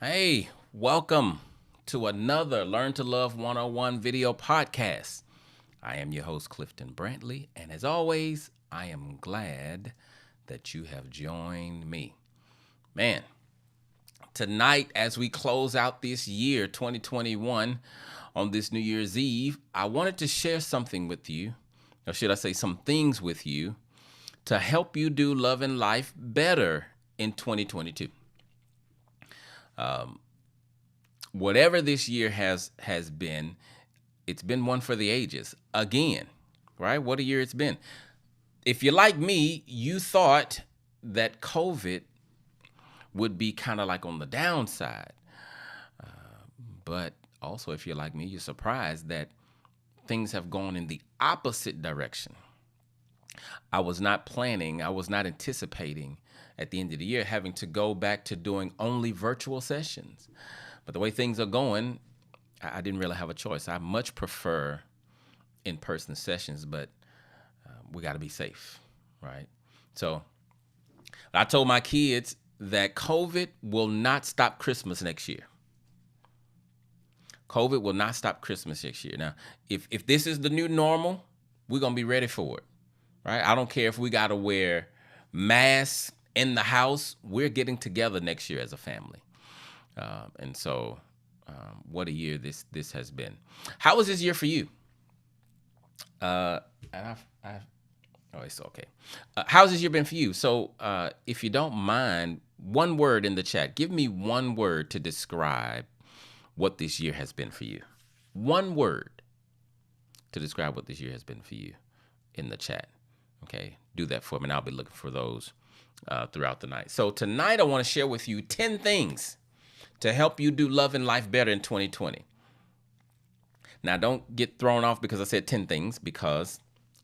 Hey, welcome to another Learn to Love 101 video podcast. I am your host, Clifton Brantley, and as always, I am glad that you have joined me. Man, tonight, as we close out this year, 2021, on this New Year's Eve, I wanted to share something with you, or should I say, some things with you, to help you do love and life better in 2022. Whatever this year has been, it's been one for the ages. Again, right? What a year it's been. If you're like me, you thought that COVID would be kind of like on the downside. But also, if you're like me, you're surprised that things have gone in the opposite direction. I was not planning, I was not anticipating at the end of the year having to go back to doing only virtual sessions. But the way things are going, I didn't really have a choice. I much prefer in-person sessions, but we got to be safe, right? So I told my kids that COVID will not stop Christmas next year. COVID will not stop Christmas next year. Now, if this is the new normal, we're going to be ready for it, right? I don't care if we got to wear masks in the house. We're getting together next year as a family. And so what a year this has been. How was this year for you? And it's okay. How's this year been for you? So if you don't mind, one word in the chat. Give me one word to describe what this year has been for you. One word to describe what this year has been for you in the chat. Okay, do that for me, and I'll be looking for those throughout the night. So tonight I want to share with you 10 things to help you do love and life better in 2020. Now, don't get thrown off because I said 10 things, because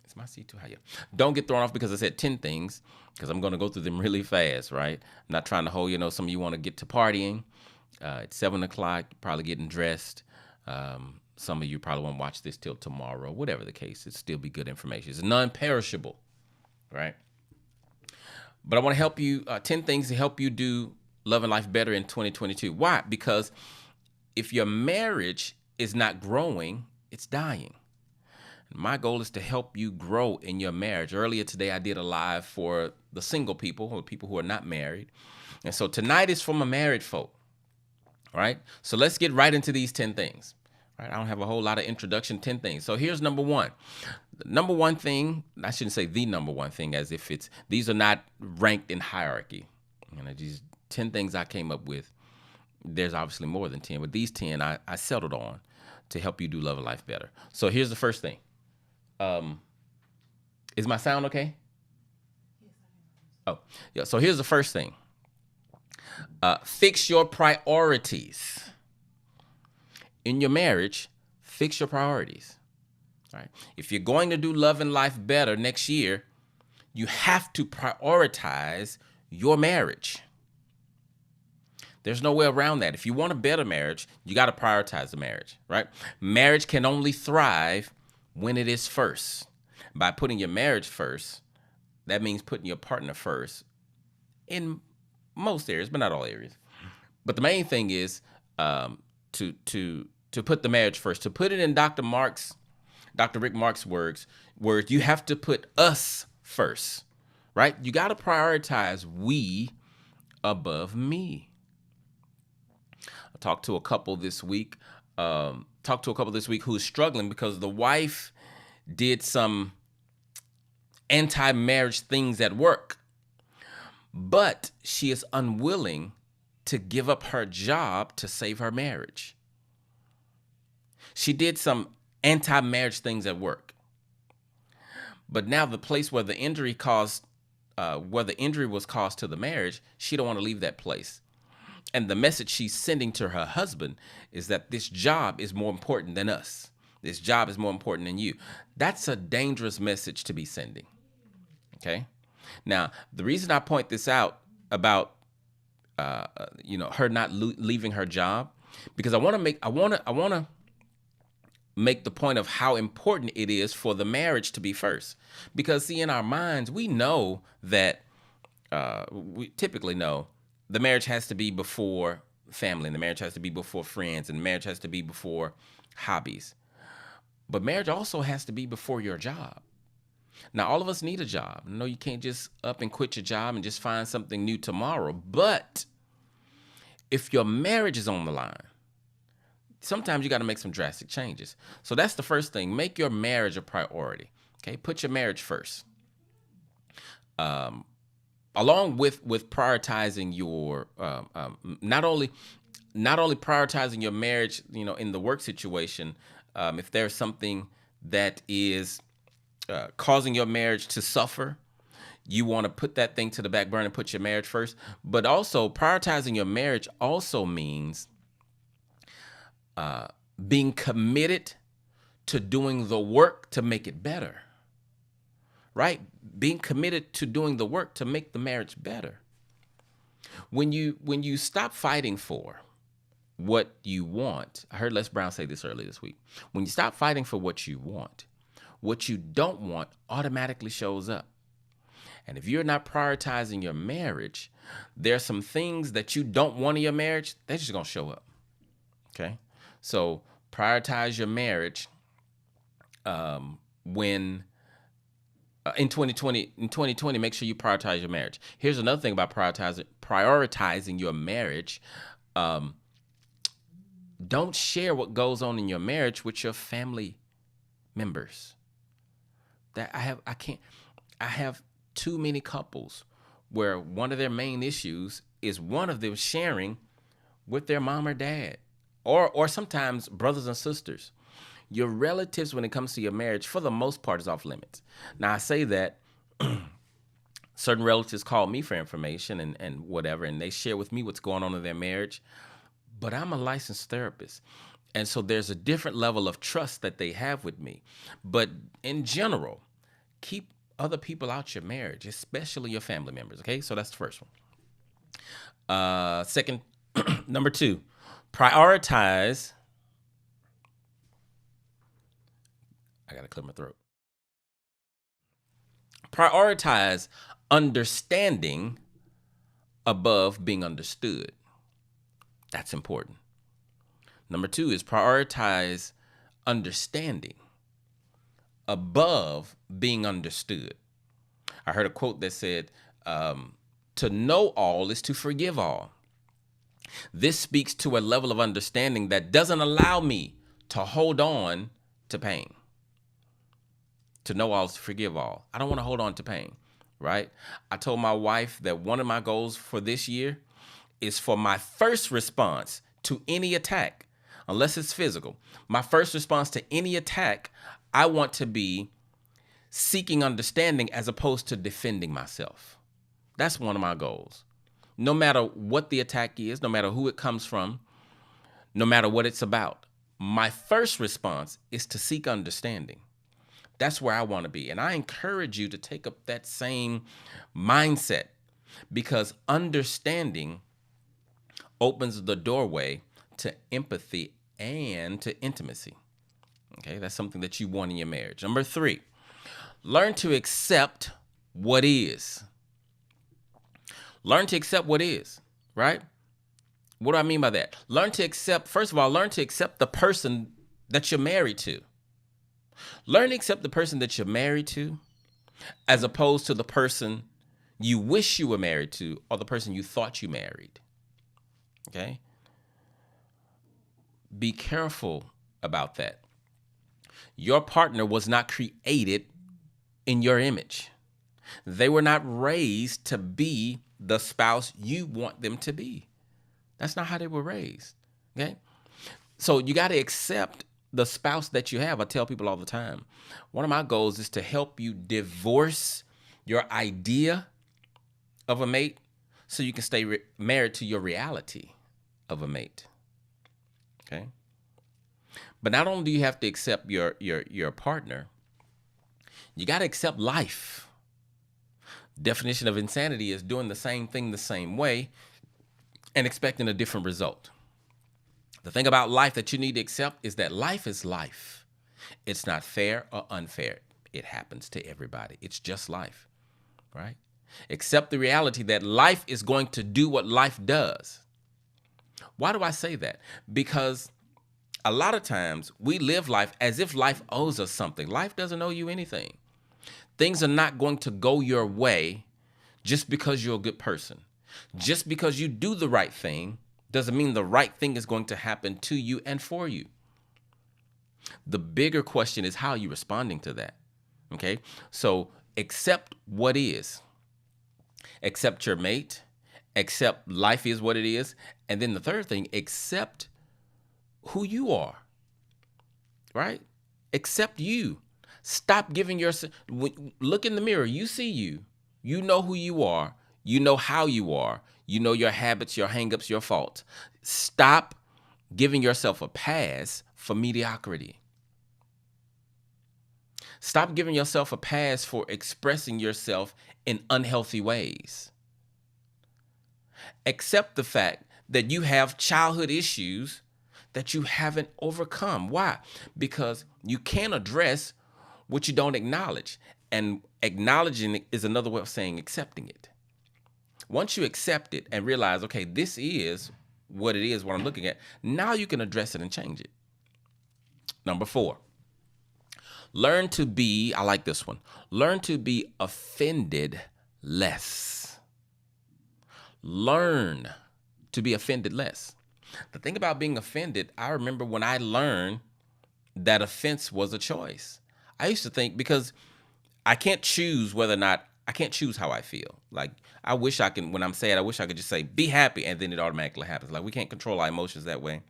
is my seat too high? Yeah. Don't get thrown off because I said 10 things, because I'm going to go through them really fast, right? I'm not trying to hold, some of you want to get to partying. It's 7 o'clock, probably getting dressed. Some of you probably won't watch this till tomorrow. Whatever the case, it'll still be good information. It's non-perishable, right? But I want to help you, 10 things to help you do love and life better in 2022. Why? Because if your marriage is not growing, it's dying. My goal is to help you grow in your marriage. Earlier today, I did a live for the single people, or people who are not married. And so tonight is for my married folk. All right? So let's get right into these 10 things. All right? I don't have a whole lot of introduction, 10 things. So here's number one. The number one thing, I shouldn't say the number one thing, as if these are not ranked in hierarchy. These 10 things I came up with. There's obviously more than 10, but these 10 I settled on to help you do love and life better. So here's the first thing. Is my sound okay? Oh, yeah. So here's the first thing. Fix your priorities. In your marriage, fix your priorities. All right. If you're going to do love and life better next year, you have to prioritize your marriage. There's no way around that. If you want a better marriage, you got to prioritize the marriage, right? Marriage can only thrive when it is first. By putting your marriage first, that means putting your partner first in most areas, but not all areas. But the main thing is to put the marriage first. To put it in Dr. Rick Mark's words, you have to put us first, right? You got to prioritize we above me. I talked to a couple this week. Who's struggling because the wife did some anti-marriage things at work, but she is unwilling to give up her job to save her marriage. She did some anti-marriage things at work, but now the place where the injury was caused to the marriage, she don't want to leave that place. And the message she's sending to her husband is that this job is more important than us. This job is more important than you. That's a dangerous message to be sending. Okay. Now, the reason I point this out about, her not leaving her job, because I want to make the point of how important it is for the marriage to be first. Because see, in our minds, we know that we typically know the marriage has to be before family, and the marriage has to be before friends, and the marriage has to be before hobbies. But marriage also has to be before your job. Now, all of us need a job. No, you can't just up and quit your job and just find something new tomorrow. But if your marriage is on the line, sometimes you got to make some drastic changes. So that's the first thing. Make your marriage a priority. Okay, put your marriage first. Along with prioritizing your not only prioritizing your marriage, in the work situation. If there's something that is causing your marriage to suffer, you want to put that thing to the back burner and put your marriage first. But also prioritizing your marriage also means being committed to doing the work to make it better, right? Being committed to doing the work to make the marriage better. When you stop fighting for what you want, I heard Les Brown say this earlier this week. When you stop fighting for what you don't want automatically shows up. And if you're not prioritizing your marriage, there are some things that you don't want in your marriage, they're just going to show up. Okay? So prioritize your marriage when in 2020, make sure you prioritize your marriage. Here's another thing about prioritizing your marriage. Don't share what goes on in your marriage with your family members. I have too many couples where one of their main issues is one of them sharing with their mom or dad, or sometimes brothers and sisters. Your relatives, when it comes to your marriage, for the most part, is off limits. Now, I say that certain relatives call me for information and whatever, and they share with me what's going on in their marriage. But I'm a licensed therapist. And so there's a different level of trust that they have with me. But in general, keep other people out your marriage, especially your family members. Okay, so that's the first one. Second, number 2, prioritize. I gotta clear my throat. Prioritize understanding above being understood. That's important. Number 2 is prioritize understanding above being understood. I heard a quote that said, to know all is to forgive all. This speaks to a level of understanding that doesn't allow me to hold on to pain. To know all is to forgive all. I don't want to hold on to pain, right? I told my wife that one of my goals for this year is for my first response to any attack, unless it's physical, my first response to any attack, I want to be seeking understanding as opposed to defending myself. That's one of my goals. No matter what the attack is, no matter who it comes from, no matter what it's about, my first response is to seek understanding. That's where I want to be. And I encourage you to take up that same mindset, because understanding opens the doorway to empathy and to intimacy. Okay, that's something that you want in your marriage. Number 3, learn to accept what is. Learn to accept what is, right? What do I mean by that? First of all, learn to accept the person that you're married to. Learn to accept the person that you're married to as opposed to the person you wish you were married to or the person you thought you married. Okay? Be careful about that. Your partner was not created in your image. They were not raised to be the spouse you want them to be. That's not how they were raised. Okay? So you got to accept the spouse that you have. I tell people all the time, one of my goals is to help you divorce your idea of a mate so you can stay married to your reality of a mate. Okay? But not only do you have to accept your partner, you got to accept life. Definition of insanity is doing the same thing the same way and expecting a different result. The thing about life that you need to accept is that life is life. It's not fair or unfair. It happens to everybody. It's just life, right? Accept the reality that life is going to do what life does. Why do I say that? Because a lot of times we live life as if life owes us something. Life doesn't owe you anything. Things are not going to go your way just because you're a good person. Just because you do the right thing doesn't mean the right thing is going to happen to you and for you. The bigger question is, how are you responding to that? Okay? So accept what is. Accept your mate. Accept life is what it is. And then the third thing, accept who you are. Right? Accept you. Stop giving yourself, look in the mirror. You see you. You know who you are. You know how you are. You know your habits, your hangups, your faults. Stop giving yourself a pass for mediocrity. Stop giving yourself a pass for expressing yourself in unhealthy ways. Accept the fact that you have childhood issues that you haven't overcome. Why? Because you can't address what you don't acknowledge. And acknowledging it is another way of saying accepting it. Once you accept it and realize, okay, this is what it is, what I'm looking at, now you can address it and change it. Number 4, learn to be, I like this one, learn to be offended less. Learn to be offended less. The thing about being offended, I remember when I learned that offense was a choice. I used to think, because I can't choose whether or not, I can't choose how I feel. Like, I wish I can, when I'm sad, I wish I could just say, be happy, and then it automatically happens. Like, we can't control our emotions that way.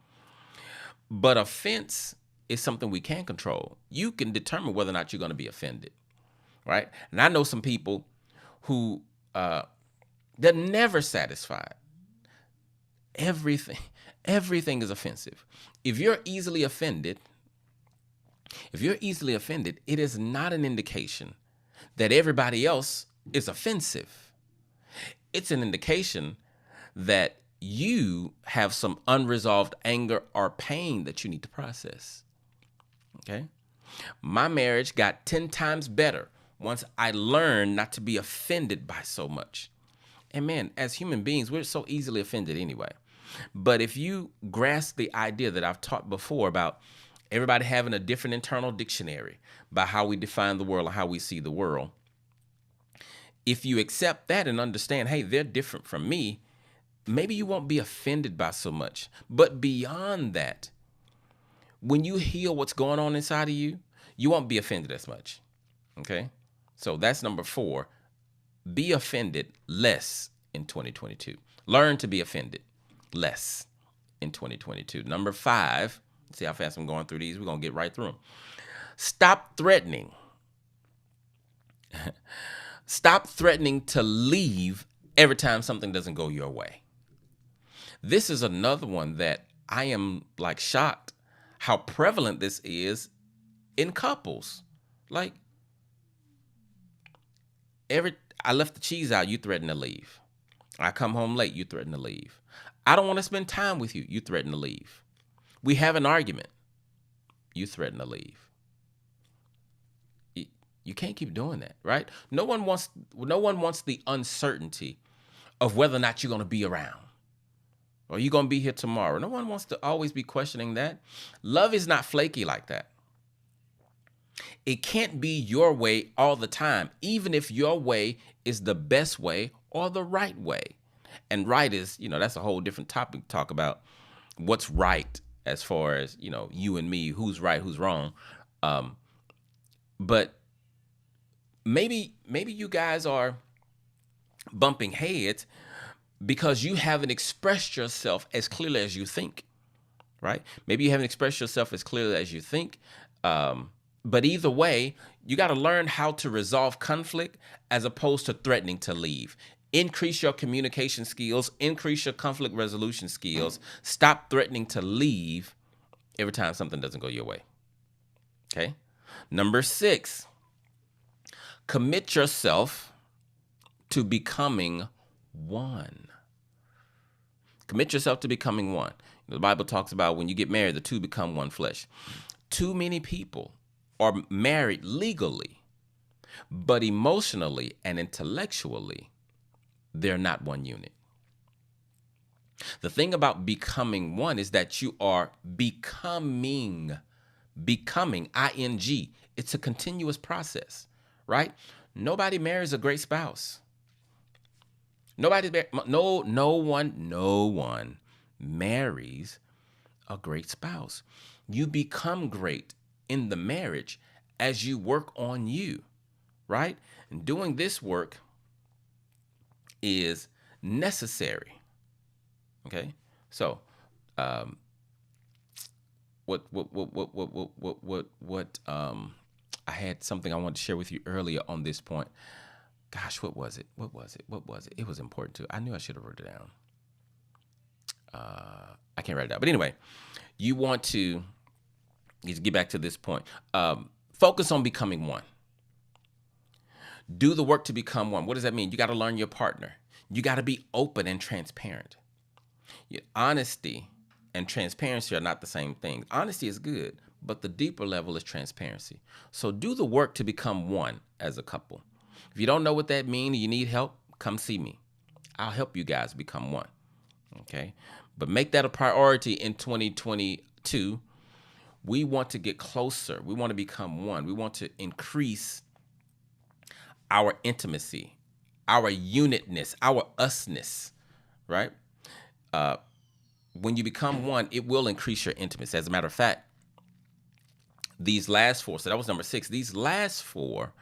But offense is something we can control. You can determine whether or not you're going to be offended, right? And I know some people who, they're never satisfied. Everything is offensive. If you're easily offended, it is not an indication that everybody else is offensive. It's an indication that you have some unresolved anger or pain that you need to process. Okay? My marriage got 10 times better once I learned not to be offended by so much. And man, as human beings, we're so easily offended anyway. But if you grasp the idea that I've taught before about everybody having a different internal dictionary by how we define the world and how we see the world, if you accept that and understand, hey, they're different from me, maybe you won't be offended by so much. But beyond that, when you heal what's going on inside of you, you won't be offended as much. Okay? So that's number 4. Be offended less in 2022. Learn to be offended less in 2022. Number 5, see how fast I'm going through these. We're going to get right through them. Stop threatening. Stop threatening to leave every time something doesn't go your way. This is another one that I am like shocked how prevalent this is in couples. Like, I left the cheese out, you threaten to leave. I come home late, you threaten to leave. I don't want to spend time with you, you threaten to leave. We have an argument, you threaten to leave. You can't keep doing that, right? No one wants the uncertainty of whether or not you're going to be around. Or you're going to be here tomorrow. No one wants to always be questioning that. Love is not flaky like that. It can't be your way all the time, even if your way is the best way or the right way. And right is, that's a whole different topic to talk about what's right as far as, you and me, who's right, who's wrong. But maybe you guys are bumping heads because you haven't expressed yourself as clearly as you think, right? Maybe you haven't expressed yourself as clearly as you think. But either way, you got to learn how to resolve conflict as opposed to threatening to leave. Increase your communication skills, increase your conflict resolution skills. Stop threatening to leave every time something doesn't go your way. Okay? Number 6, commit yourself to becoming one. Commit yourself to becoming one. The Bible talks about when you get married, the two become one flesh. Too many people are married legally, but emotionally and intellectually, they're not one unit. The thing about becoming one is that you are becoming, ing. It's a continuous process, right? Nobody marries a great spouse. No one marries a great spouse. You become great in the marriage as you work on you, right? And doing this work is necessary. Okay, so I had something I wanted to share with you earlier on this point. Gosh, what was it? It was important too. I knew I should have wrote it down. I can't write it down. But anyway, you want to get back to this point. Focus on becoming one. Do the work to become one. What does that mean? You got to learn your partner. You got to be open and transparent. Honesty and transparency are not the same thing. Honesty is good, but the deeper level is transparency. So do the work to become one as a couple. If you don't know what that means, you need help, come see me. I'll help you guys become one. Okay? But make that a priority in 2022. We want to get closer. We want to become one. We want to increase our intimacy, our unitness, our usness, right? When you become one, it will increase your intimacy. As a matter of fact, these last four, so that was number 6, these last four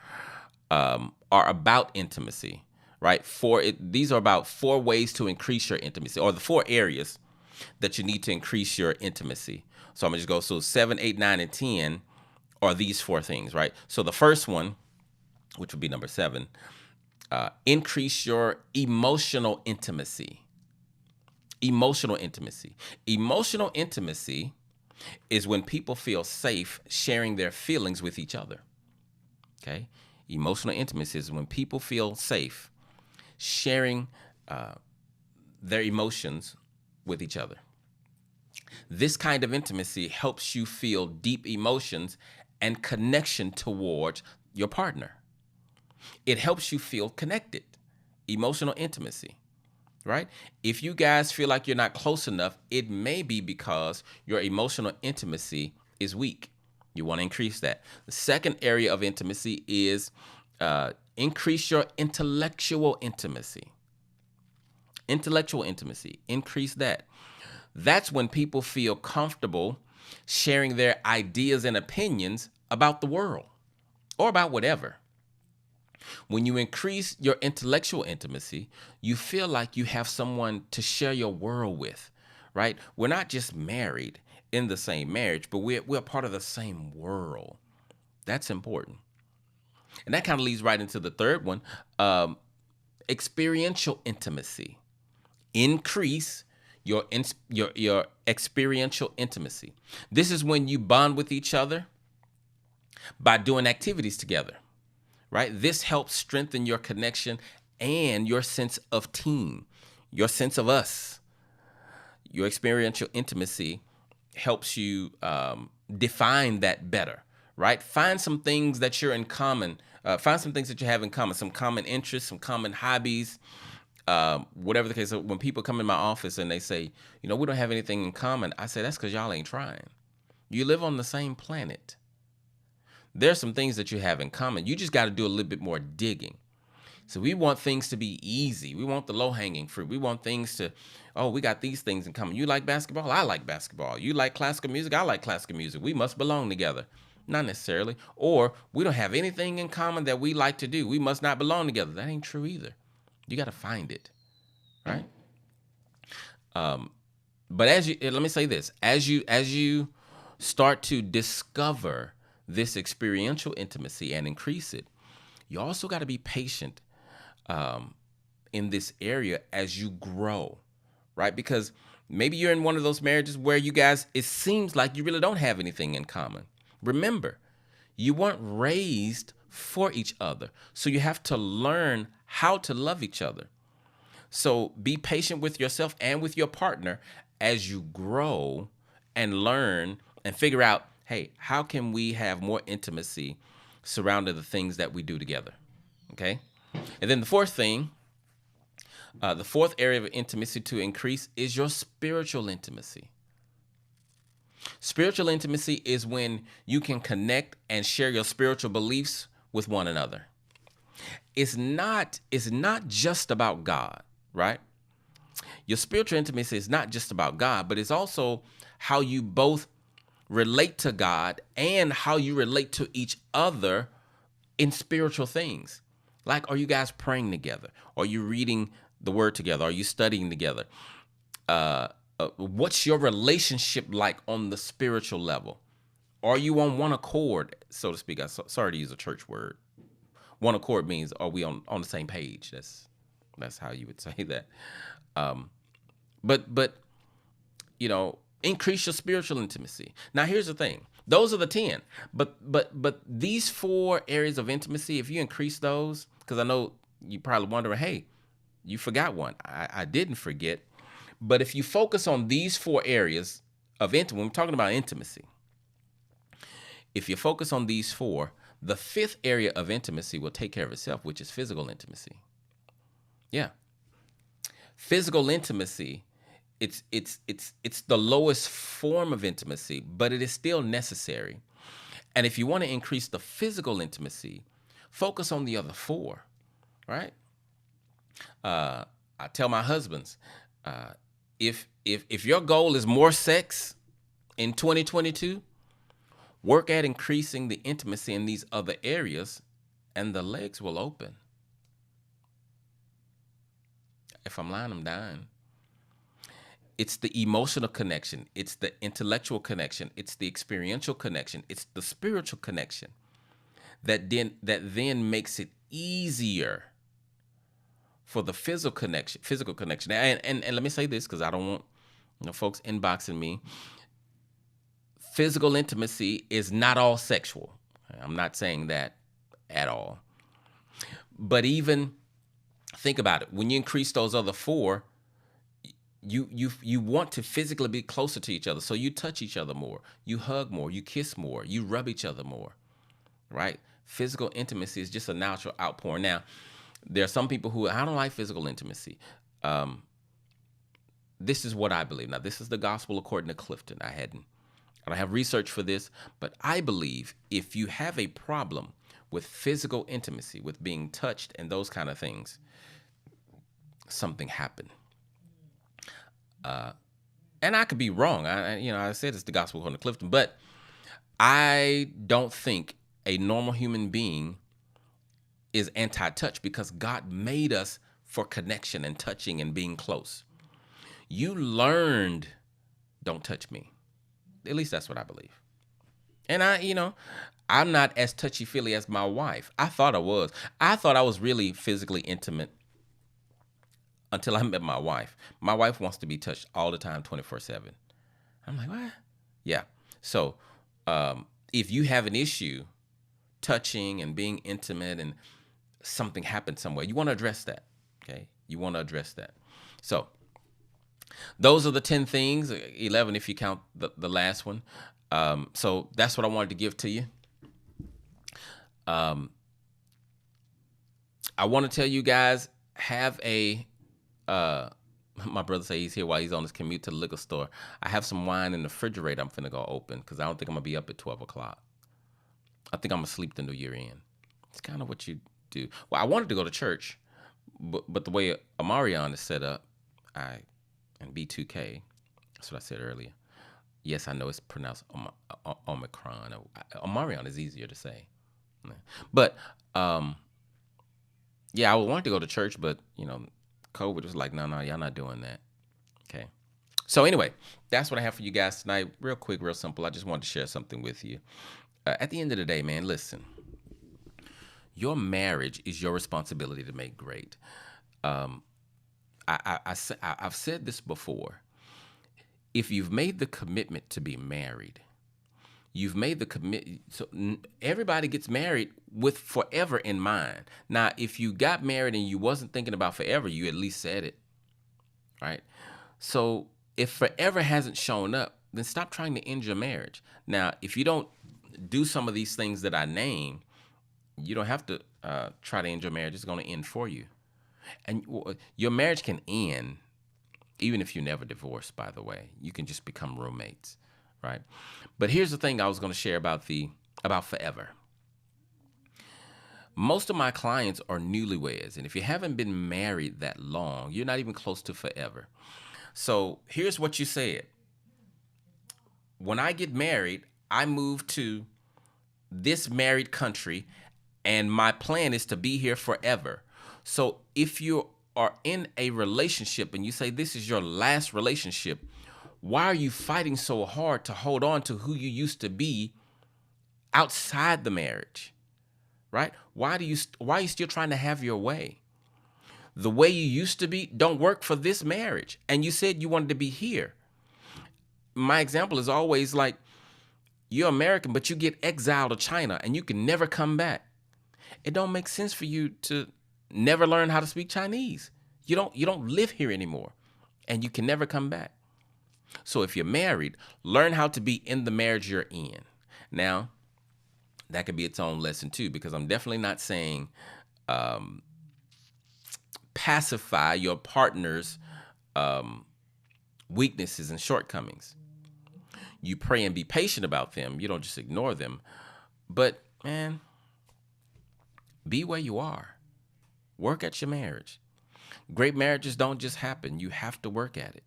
are about intimacy, right? These are about 4 ways to increase your intimacy, or the 4 areas that you need to increase your intimacy. So I'm going to just go, so 7, 8, 9, and 10 are these 4 things, right? So the first one, which would be number 7, increase your emotional intimacy. Emotional intimacy. Emotional intimacy is when people feel safe sharing their feelings with each other. Okay? Emotional intimacy is when people feel safe sharing their emotions with each other. This kind of intimacy helps you feel deep emotions and connection towards your partner. It helps you feel connected. Emotional intimacy. Right? If you guys feel like you're not close enough, it may be because your emotional intimacy is weak. You want to increase that. The second area of intimacy is increase your intellectual intimacy. Intellectual intimacy. Increase that. That's when people feel comfortable sharing their ideas and opinions about the world or about whatever. When you increase your intellectual intimacy, you feel like you have someone to share your world with, right? We're not just married in the same marriage, but we're part of the same world. That's important. And that kind of leads right into the third one, experiential intimacy. Increase your experiential intimacy. This is when you bond with each other by doing activities together. Right? This helps strengthen your connection and your sense of team, your sense of us. Your experiential intimacy helps you define that better, right? Find some things that you're in common. Find some things that you have in common, some common interests, some common hobbies, whatever the case. So when people come in my office and they say, we don't have anything in common, I say, that's because y'all ain't trying. You live on the same planet. There's some things that you have in common. You just got to do a little bit more digging. So we want things to be easy. We want the low-hanging fruit. We want things to, we got these things in common. You like basketball? I like basketball. You like classical music? I like classical music. We must belong together. Not necessarily. Or we don't have anything in common that we like to do. We must not belong together. That ain't true either. You got to find it, right? But let me say this, as you start to discover this experiential intimacy and increase it, you also got to be patient in this area as you grow, right? Because maybe you're in one of those marriages where you guys, it seems like you really don't have anything in common. Remember, you weren't raised for each other, so you have to learn how to love each other. So be patient with yourself and with your partner as you grow and learn and figure out, hey, how can we have more intimacy surrounding the things that we do together? Okay? And then the fourth thing The fourth area of intimacy to increase is your spiritual intimacy. Spiritual intimacy is when you can connect and share your spiritual beliefs with one another. It's not just about God, right? Your spiritual intimacy is not just about God, but it's also how you both relate to God and how you relate to each other in spiritual things. Like, are you guys praying together? Are you reading the word together? Are you studying together? What's your relationship like on the spiritual level? Are you on one accord, so to speak? Sorry to use a church word. One accord means, are we on the same page? That's how you would say that. But increase your spiritual intimacy. Now, here's the thing. Those are the 10. But these 4 areas of intimacy, if you increase those, because I know you probably wondering, hey, you forgot one. I didn't forget. But if you focus on these 4 areas of intimacy, when we're talking about intimacy, if you focus on these 4, the 5th area of intimacy will take care of itself, which is physical intimacy. Yeah. Physical intimacy, it's the lowest form of intimacy, but it is still necessary. And if you want to increase the physical intimacy, focus on the other 4, right? I tell my husbands, if your goal is more sex in 2022, work at increasing the intimacy in these other areas, and the legs will open. If I'm lying, I'm dying. It's the emotional connection. It's the intellectual connection. It's the experiential connection. It's the spiritual connection that then makes it easier for the physical connection. And let me say this, because I don't want folks inboxing me. Physical intimacy is not all sexual. I'm not saying that at all. But even think about it. When you increase those other 4, you want to physically be closer to each other. So you touch each other more. You hug more. You kiss more. You rub each other more, right? Physical intimacy is just a natural outpouring. Now, there are some people who, I don't like physical intimacy. This is what I believe. Now, this is the gospel according to Clifton. I don't have research for this, but I believe if you have a problem with physical intimacy, with being touched and those kind of things, something happened. And I could be wrong. I said it's the gospel according to Clifton, but I don't think a normal human being is anti-touch, because God made us for connection and touching and being close. You learned, don't touch me. At least that's what I believe. And I'm not as touchy-feely as my wife. I thought I was. I thought I was really physically intimate until I met my wife. My wife wants to be touched all the time, 24/7. I'm like, what? Yeah. So if you have an issue touching and being intimate and something happened somewhere, you want to address that, okay? You want to address that. So those are the 10 things, 11 if you count the last one. So that's what I wanted to give to you. I want to tell you guys, have a, my brother say he's here while he's on his commute to the liquor store. I have some wine in the refrigerator I'm finna go open, because I don't think I'm going to be up at 12 o'clock. I think I'm going to sleep the new year in. It's kind of what you do. Well, I wanted to go to church, but the way Amarion is set up, and B2K, that's what I said earlier. Yes, I know it's pronounced Omicron. Amarion is easier to say. But, yeah, I wanted to go to church, but, COVID was like, no, y'all not doing that. Okay. So anyway, that's what I have for you guys tonight. Real quick, real simple. I just wanted to share something with you. At the end of the day, man, listen. Your marriage is your responsibility to make great. I've said this before. If you've made the commitment to be married, you've made the commitment. So everybody gets married with forever in mind. Now, if you got married and you wasn't thinking about forever, you at least said it, right? So if forever hasn't shown up, then stop trying to end your marriage. Now, if you don't do some of these things that I name, you don't have to try to end your marriage. It's going to end for you. And your marriage can end even if you never divorce, by the way. You can just become roommates, right? But here's the thing I was going to share about forever. Most of my clients are newlyweds, and if you haven't been married that long, you're not even close to forever. So here's what you said. When I get married, I move to this married country, and my plan is to be here forever. So if you are in a relationship and you say this is your last relationship, why are you fighting so hard to hold on to who you used to be outside the marriage? Right? Why are you still trying to have your way? The way you used to be don't work for this marriage. And you said you wanted to be here. My example is always like, you're American, but you get exiled to China and you can never come back. It don't make sense for you to never learn how to speak Chinese. You don't live here anymore, and you can never come back. So if you're married, learn how to be in the marriage you're in. Now, that could be its own lesson too, because I'm definitely not saying pacify your partner's weaknesses and shortcomings. You pray and be patient about them. You don't just ignore them. But man, be where you are. Work at your marriage. Great marriages don't just happen. You have to work at it.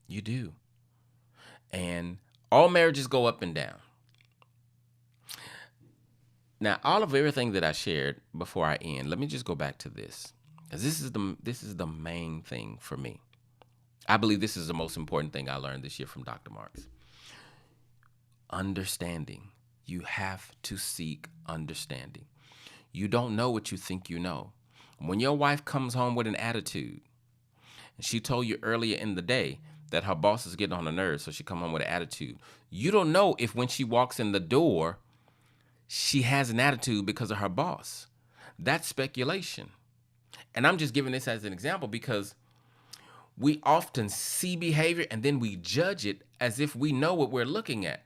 You do. And all marriages go up and down. Now, all of everything that I shared before I end, let me just go back to this, because this is the main thing for me. I believe this is the most important thing I learned this year from Dr. Marks. Understanding. You have to seek understanding. You don't know what you think you know. When your wife comes home with an attitude, and she told you earlier in the day that her boss is getting on her nerves, so she come home with an attitude, you don't know if when she walks in the door, she has an attitude because of her boss. That's speculation. And I'm just giving this as an example because we often see behavior and then we judge it as if we know what we're looking at.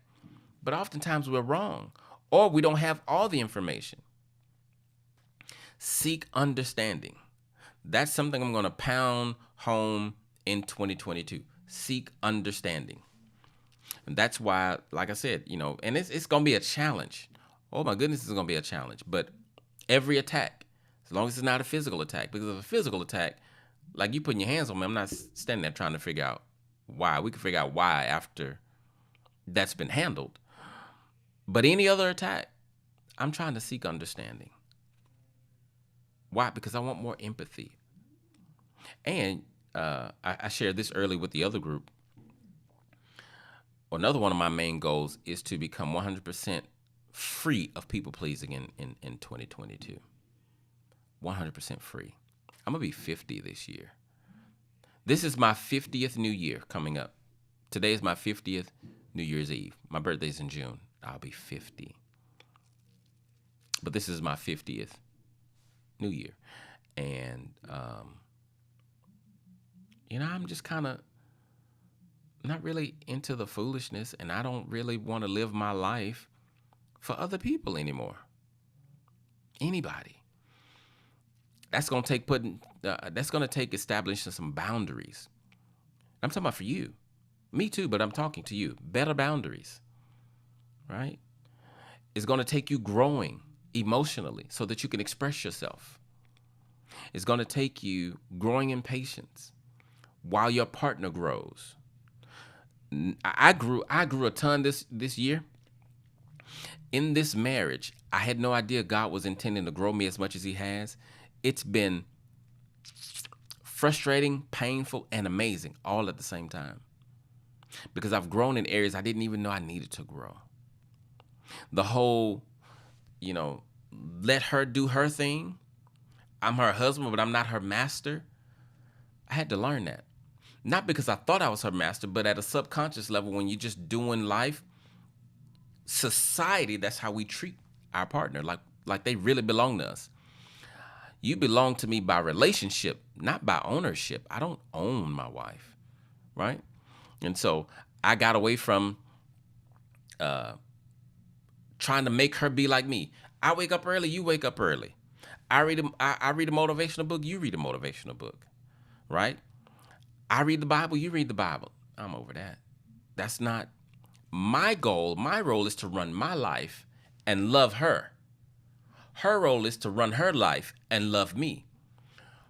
But oftentimes we're wrong, or we don't have all the information. Seek understanding. That's something I'm going to pound home in 2022. Seek understanding. And that's why, like I said, and it's going to be a challenge. Oh my goodness, it's going to be a challenge. But every attack, as long as it's not a physical attack, because of a physical attack, like you putting your hands on me, I'm not standing there trying to figure out why. We can figure out why after that's been handled. But any other attack, I'm trying to seek understanding. Why? Because I want more empathy. And I shared this early with the other group. Another one of my main goals is to become 100% free of people pleasing in 2022. 100% free. I'm going to be 50 this year. This is my 50th New Year coming up. Today is my 50th New Year's Eve. My birthday's in June. I'll be 50. But this is my 50th New Year. And, I'm just kind of not really into the foolishness, and I don't really want to live my life for other people anymore. Anybody. That's going to take establishing some boundaries. I'm talking about for you. Me too, but I'm talking to you. Better boundaries. Right? It's going to take you growing emotionally so that you can express yourself. It's going to take you growing in patience while your partner grows. I grew a ton this year. In this marriage, I had no idea God was intending to grow me as much as he has. It's been frustrating, painful, and amazing all at the same time. Because I've grown in areas I didn't even know I needed to grow. The whole, let her do her thing. I'm her husband, but I'm not her master. I had to learn that. Not because I thought I was her master, but at a subconscious level, when you're just doing life, society, that's how we treat our partner, like they really belong to us. You belong to me by relationship, not by ownership. I don't own my wife, right? And so I got away from trying to make her be like me. I wake up early, you wake up early. I read a motivational book. You read a motivational book, right? I read the Bible. You read the Bible. I'm over that. That's not my goal. My role is to run my life and love her. Her role is to run her life and love me.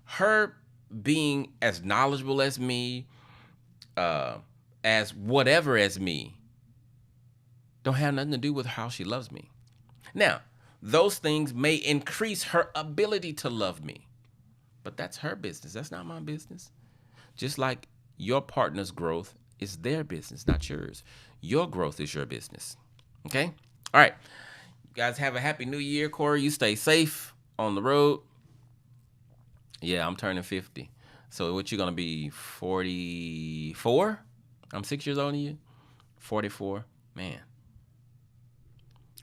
Her being as knowledgeable as me, as whatever as me, don't have nothing to do with how she loves me. Now, those things may increase her ability to love me, but that's her business. That's not my business. Just like your partner's growth is their business, not yours. Your growth is your business. Okay? All right. You guys have a happy new year, Corey. You stay safe on the road. Yeah, I'm turning 50. So what you going to be, 44? I'm 6 years older than you? 44? Man.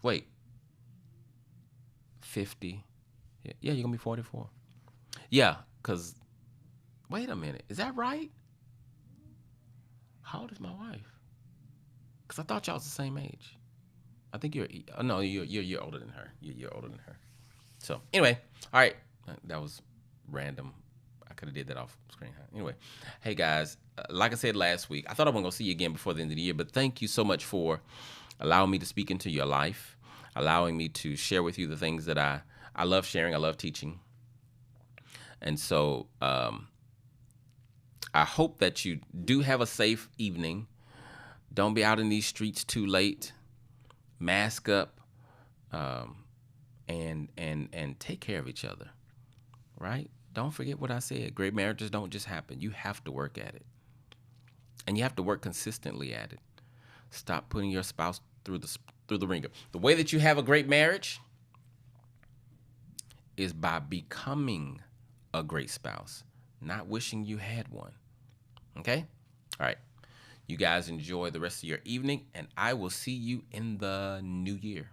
Wait. 50. Yeah, you're going to be 44. Yeah, because, wait a minute. Is that right? How old is my wife? Because I thought y'all was the same age. I think you're older than her. You're older than her. So, anyway. All right. That was random. I could have did that off screen. Anyway. Hey, guys. Like I said last week, I thought I wasn't going to see you again before the end of the year, but thank you so much for allowing me to speak into your life, allowing me to share with you the things that I love sharing. I love teaching. And so I hope that you do have a safe evening. Don't be out in these streets too late. Mask up, and take care of each other, right? Don't forget what I said. Great marriages don't just happen. You have to work at it, and you have to work consistently at it. Stop putting your spouse through the ringer. The way that you have a great marriage is by becoming a great spouse, not wishing you had one. Okay? All right. You guys enjoy the rest of your evening, and I will see you in the new year.